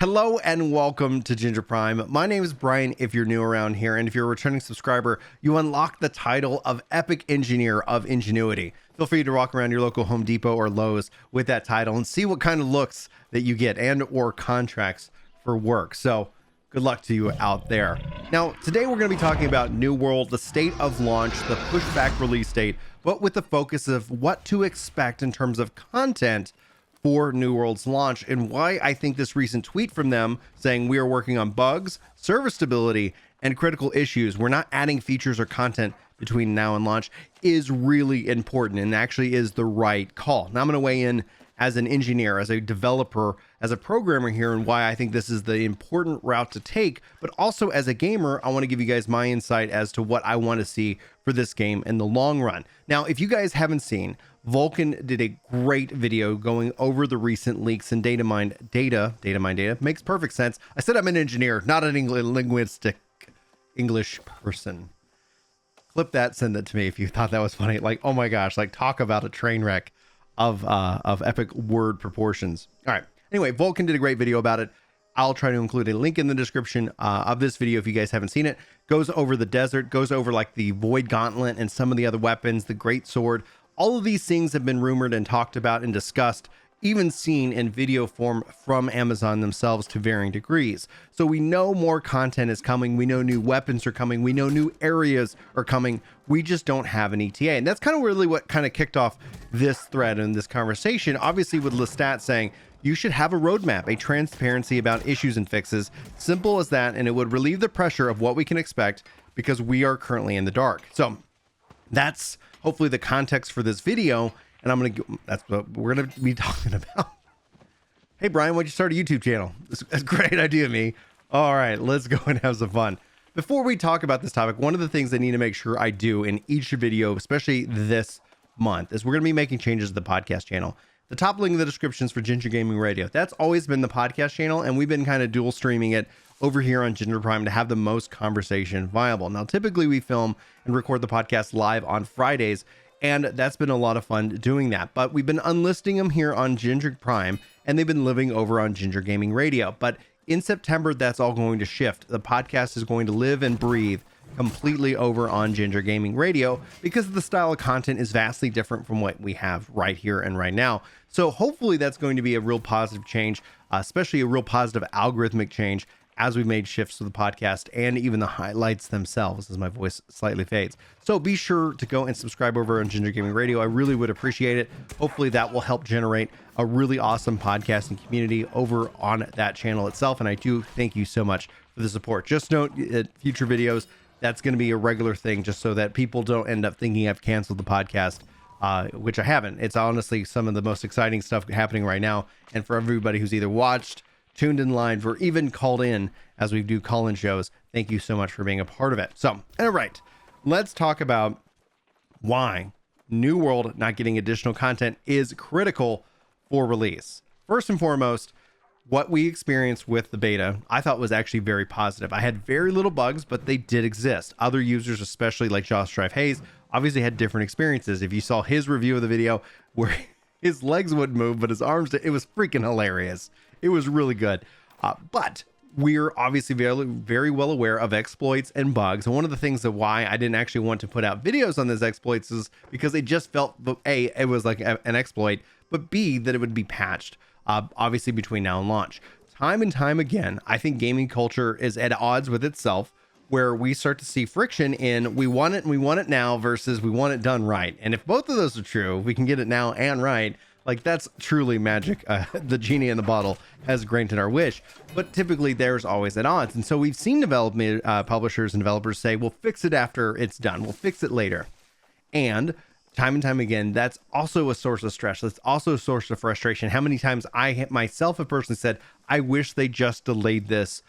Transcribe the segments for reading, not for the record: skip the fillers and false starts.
Hello and welcome to Ginger Prime. My name is Brian if you're new around here, and if you're a returning subscriber, you unlock the title of Epic Engineer of Ingenuity. Feel free to walk around your local Home Depot or Lowe's with that title and see what kind of looks that you get and or contracts for work. So good luck to you out there. Now, today we're going to be talking about New World, the state of launch, the pushback release date, but with the focus of what to expect in terms of content for New World's launch, and why I think this recent tweet from them saying we are working on bugs, server stability, and critical issues, we're not adding features or content between now and launch, is really important and actually is the right call. Now I'm going to weigh in as an engineer, as a developer, as a programmer here, and why I think this is the important route to take, but also as a gamer, I want to give you guys my insight as to what I want to see for this game in the long run. Now, if you guys haven't seen, Vulcan did a great video going over the recent leaks and data mine data. Makes perfect sense. I said I'm an engineer, not an linguistic English person. Clip that, send it to me if you thought that was funny. Like, oh my gosh, like talk about a train wreck of epic word proportions. All right. Anyway, Vulcan did a great video about it. I'll try to include a link in the description of this video if you guys haven't seen it. Goes over the desert, goes over like the Void Gauntlet and some of the other weapons, the Great Sword. All of these things have been rumored and talked about and discussed, even seen in video form from Amazon themselves to varying degrees. So we know more content is coming. We know new weapons are coming. We know new areas are coming. We just don't have an ETA. And that's kind of really what kind of kicked off this thread and this conversation. Obviously with Lestat saying, you should have a roadmap, a transparency about issues and fixes. Simple as that. And it would relieve the pressure of what we can expect because we are currently in the dark. So that's hopefully the context for this video, and that's what we're gonna be talking about. Hey Brian, why'd you start a YouTube channel? That's a great idea, me. All right, let's go and have some fun. Before we talk about this topic, one of the things I need to make sure I do in each video, especially this month, is we're gonna be making changes to the podcast channel. The top link in the description is for Ginger Gaming Radio. That's always been the podcast channel, and we've been kind of dual streaming it over here on Ginger Prime to have the most conversation viable. Now, typically we film and record the podcast live on Fridays, and that's been a lot of fun doing that. But we've been unlisting them here on Ginger Prime, and they've been living over on Ginger Gaming Radio. But in September, that's all going to shift. The podcast is going to live and breathe completely over on Ginger Gaming Radio because the style of content is vastly different from what we have right here and right now. So hopefully that's going to be a real positive change, especially a real positive algorithmic change as we made shifts to the podcast and even the highlights themselves as my voice slightly fades. So be sure to go and subscribe over on Ginger Gaming Radio. I really would appreciate it. Hopefully that will help generate a really awesome podcasting community over on that channel itself. And I do thank you so much for the support. Just note future videos, that's going to be a regular thing just so that people don't end up thinking I've canceled the podcast, which I haven't. It's honestly some of the most exciting stuff happening right now. And for everybody who's either watched, tuned in live, or even called in as we do call-in shows, thank you so much for being a part of it. So, all right, let's talk about why New World not getting additional content is critical for release. First and foremost, what we experienced with the beta, I thought was actually very positive. I had very little bugs, but they did exist. Other users, especially like Josh Strive Hayes, obviously had different experiences. If you saw his review of the video where his legs wouldn't move, but his arms, it was freaking hilarious. It was really good. But we're obviously very, very well aware of exploits and bugs. And one of the things that why I didn't actually want to put out videos on those exploits is because it just felt, A, it was like an exploit, but B, that it would be patched, obviously between now and launch. Time and time again, I think gaming culture is at odds with itself, where we start to see friction in we want it and we want it now versus we want it done right. And if both of those are true, we can get it now and right. Like, that's truly magic. The genie in the bottle has granted our wish, but typically there's always at odds. And so we've seen development publishers and developers say, we'll fix it after it's done. We'll fix it later. And time again, that's also a source of stress. That's also a source of frustration. How many times I myself have personally said, I wish they just delayed this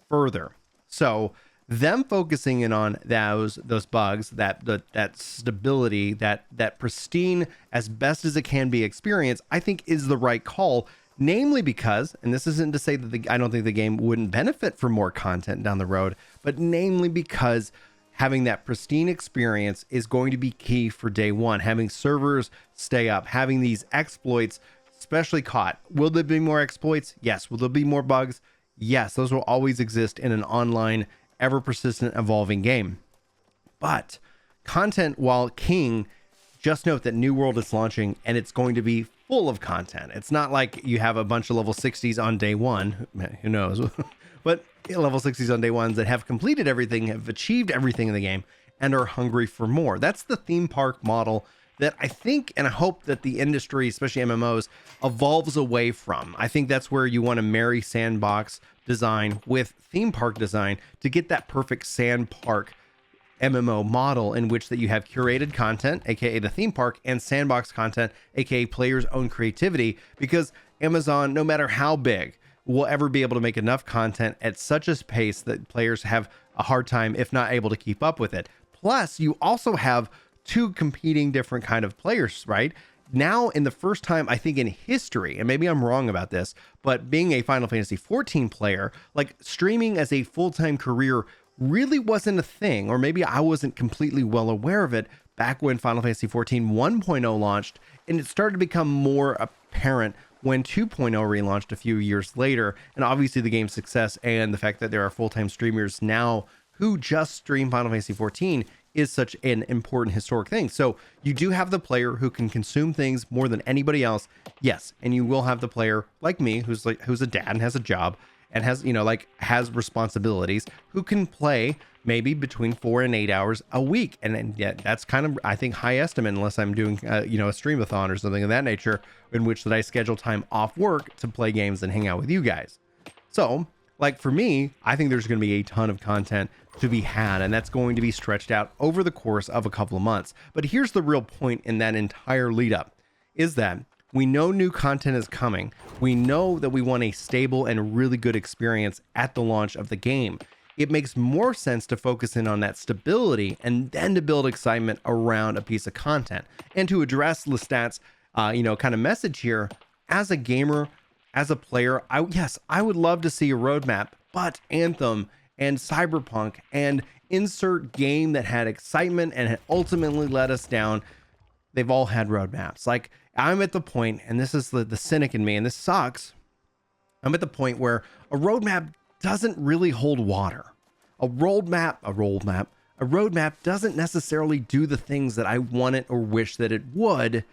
further. So them focusing in on those bugs, that stability, that pristine as best as it can be experience, I think is the right call. Namely because, and this isn't to say that I don't think the game wouldn't benefit from more content down the road, but namely because having that pristine experience is going to be key for day one. Having servers stay up, having these exploits especially caught. Will there be more exploits? Yes. Will there be more bugs? Yes, those will always exist in an online, ever persistent, evolving game. But content, while king, just note that New World is launching and it's going to be full of content. It's not like you have a bunch of level 60s on day one. Who knows? But level 60s on day ones that have completed everything, have achieved everything in the game, and are hungry for more. That's the theme park model that I think and I hope that the industry, especially MMOs, evolves away from. I think that's where you want to marry sandbox design with theme park design to get that perfect sand park MMO model, in which that you have curated content, aka the theme park, and sandbox content, aka players' own creativity, because Amazon, no matter how big, will ever be able to make enough content at such a pace that players have a hard time, if not able to keep up with it. Plus, you also have two competing different kind of players, right? Now, in the first time, I think in history, and maybe I'm wrong about this, but being a Final Fantasy XIV player, like streaming as a full-time career really wasn't a thing, or maybe I wasn't completely well aware of it back when Final Fantasy XIV 1.0 launched, and it started to become more apparent when 2.0 relaunched a few years later. And obviously the game's success and the fact that there are full-time streamers now who just stream Final Fantasy XIV is such an important historic thing. So you do have the player who can consume things more than anybody else. Yes. And you will have the player like me, who's a dad and has a job and has, has responsibilities, who can play maybe between 4 and 8 hours a week. And yet that's kind of, I think, high estimate, unless I'm doing, a stream-a-thon or something of that nature, in which that I schedule time off work to play games and hang out with you guys. So like for me, I think there's going to be a ton of content to be had, and that's going to be stretched out over the course of a couple of months. But here's the real point in that entire lead up, is that we know new content is coming. We know that we want a stable and really good experience at the launch of the game. It makes more sense to focus in on that stability and then to build excitement around a piece of content. And to address Lestat's, kind of message here, as a gamer, as a player, I would love to see a roadmap, but Anthem and Cyberpunk and insert game that had excitement and had ultimately let us down, they've all had roadmaps. Like, I'm at the point, and this is the cynic in me, and this sucks, I'm at the point where a roadmap doesn't really hold water. A roadmap doesn't necessarily do the things that I want it or wish that it would,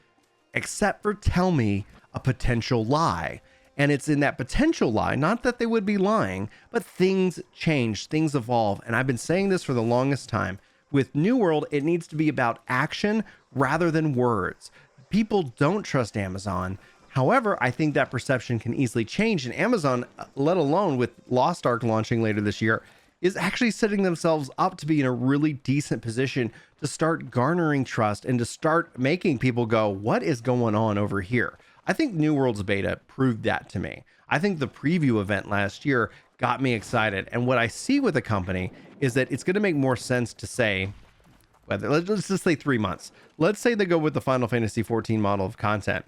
except for tell me a potential lie. And it's in that potential lie, not that they would be lying, but things change, things evolve. And I've been saying this for the longest time. With New World, it needs to be about action rather than words. People don't trust Amazon. However, I think that perception can easily change. And Amazon, let alone with Lost Ark launching later this year, is actually setting themselves up to be in a really decent position to start garnering trust and to start making people go, what is going on over here? I think New World's beta proved that to me. I think the preview event last year got me excited. And what I see with the company is that it's going to make more sense to say, let's just say 3 months. Let's say they go with the Final Fantasy XIV model of content.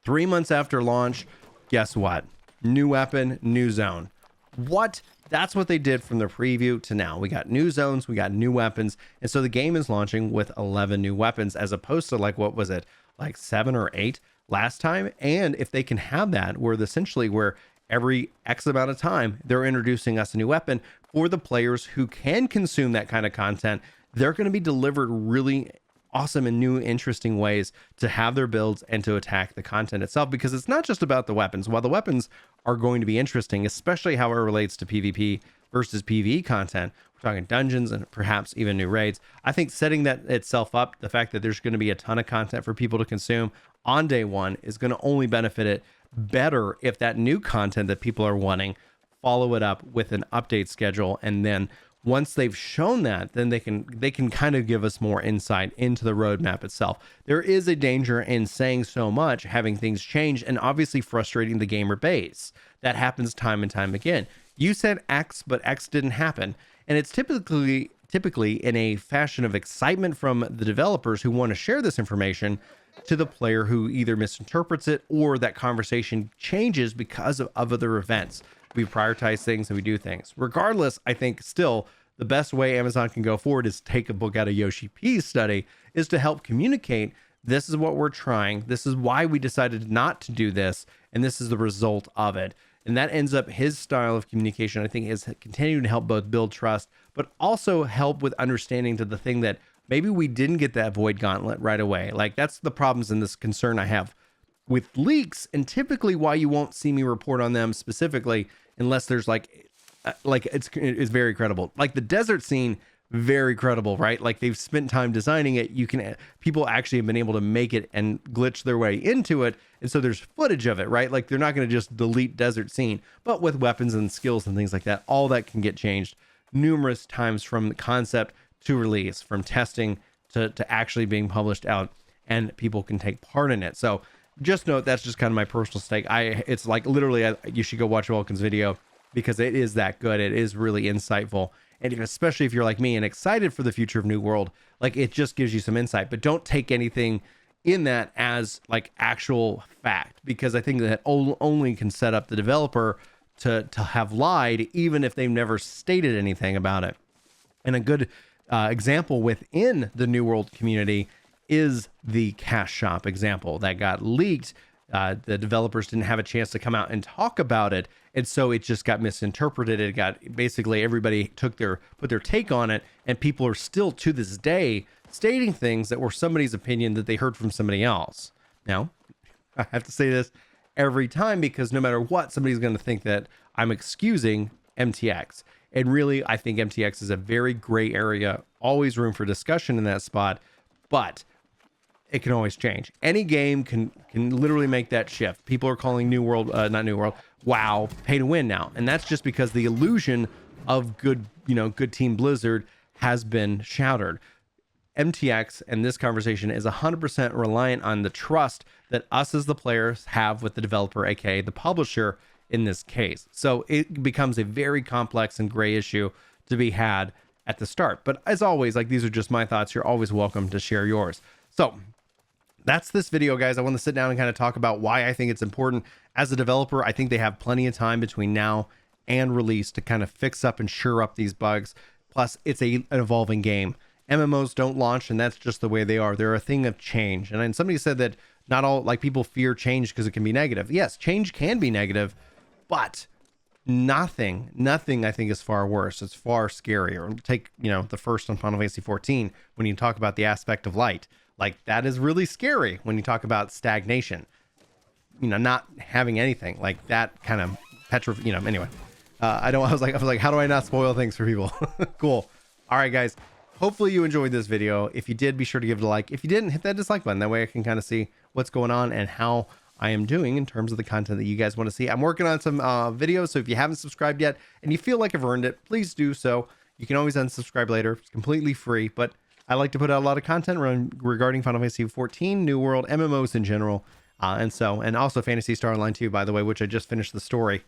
3 months after launch, guess what? New weapon, new zone. What? That's what they did from the preview to now. We got new zones, we got new weapons. And so the game is launching with 11 new weapons, as opposed to what was it? Like 7 or 8 last time. And if they can have that, where every X amount of time they're introducing us a new weapon for the players who can consume that kind of content, they're going to be delivered really awesome and new interesting ways to have their builds and to attack the content itself, because it's not just about the weapons. While the weapons are going to be interesting, especially how it relates to PvP versus PvE content, we're talking dungeons and perhaps even new raids. I think setting that itself up, the fact that there's going to be a ton of content for people to consume on day one, is going to only benefit it better if that new content that people are wanting, follow it up with an update schedule. And then once they've shown that, then they can kind of give us more insight into the roadmap itself. There is a danger in saying so much, having things change, and obviously frustrating the gamer base. That happens time and time again. You said X, but X didn't happen. And it's typically in a fashion of excitement from the developers who want to share this information to the player who either misinterprets it or that conversation changes because of other events. We prioritize things and we do things. Regardless, I think still the best way Amazon can go forward is take a book out of Yoshi P's study, is to help communicate, this is what we're trying. This is why we decided not to do this. And this is the result of it. And that ends up his style of communication, I think, is continuing to help both build trust, but also help with understanding to the thing that maybe we didn't get that void gauntlet right away. Like, that's the problems and this concern I have with leaks, and typically why you won't see me report on them specifically unless there's like it's very credible. Like the desert scene, very credible, right? Like they've spent time designing it. People actually have been able to make it and glitch their way into it, and so there's footage of it, right? Like they're not going to just delete desert scene, but with weapons and skills and things like that, all that can get changed numerous times from the concept to release, from testing to actually being published out, and people can take part in it. So just note, that's just kind of my personal stake. It's like literally, you should go watch Vulcan's video because it is that good. It is really insightful. And especially if you're like me and excited for the future of New World, like it just gives you some insight, but don't take anything in that as like actual fact, because I think that only can set up the developer to have lied, even if they've never stated anything about it. And a good example within the New World community is the cash shop example that got leaked. The developers didn't have a chance to come out and talk about it, and so it just got misinterpreted. It got basically everybody put their take on it, and people are still to this day stating things that were somebody's opinion that they heard from somebody else. Now, I have to say this every time because no matter what, somebody's going to think that I'm excusing MTX. And really, I think MTX is a very gray area, always room for discussion in that spot, but it can always change. Any game can literally make that shift. People are calling New World, not New World, WoW, pay to win now. And that's just because the illusion of good Team Blizzard has been shattered. MTX and this conversation is 100% reliant on the trust that us as the players have with the developer, aka the publisher in this case. So it becomes a very complex and gray issue to be had at the start. But as always, like these are just my thoughts. You're always welcome to share yours. So that's this video, guys. I want to sit down and kind of talk about why I think it's important. As a developer, I think they have plenty of time between now and release to kind of fix up and shore up these bugs. Plus, it's an evolving game. MMOs don't launch, and that's just the way they are. They're a thing of change. And then somebody said that not all, like, people fear change because it can be negative. Yes, change can be negative, but nothing I think is far worse. It's far scarier. Take, the first on Final Fantasy XIV, when you talk about the aspect of light. Like, that is really scary when you talk about stagnation, not having anything like that kind of anyway. I was like, how do I not spoil things for people? Cool. All right, guys. Hopefully you enjoyed this video. If you did, be sure to give it a like. If you didn't, hit that dislike button. That way I can kind of see what's going on and how I am doing in terms of the content that you guys want to see. I'm working on some videos, so if you haven't subscribed yet and you feel like I've earned it, please do so. You can always unsubscribe later. It's completely free, but I like to put out a lot of content regarding Final Fantasy XIV, New World, MMOs in general, and also Phantasy Star Online 2, by the way, which I just finished the story.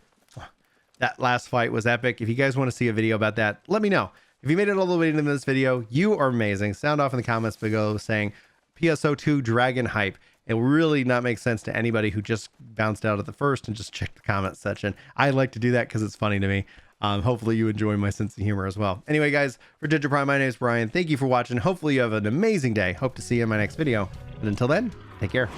That last fight was epic. If you guys want to see a video about that, let me know. If you made it all the way into this video, you are amazing. Sound off in the comments below saying PSO2 Dragon Hype. It will really not make sense to anybody who just bounced out at the first and just checked the comment section. I like to do that because it's funny to me. Hopefully you enjoy my sense of humor as well. Anyway, guys, for Ginger Prime, my name is Brian. Thank you for watching. Hopefully you have an amazing day. Hope to see you in my next video. And until then, take care.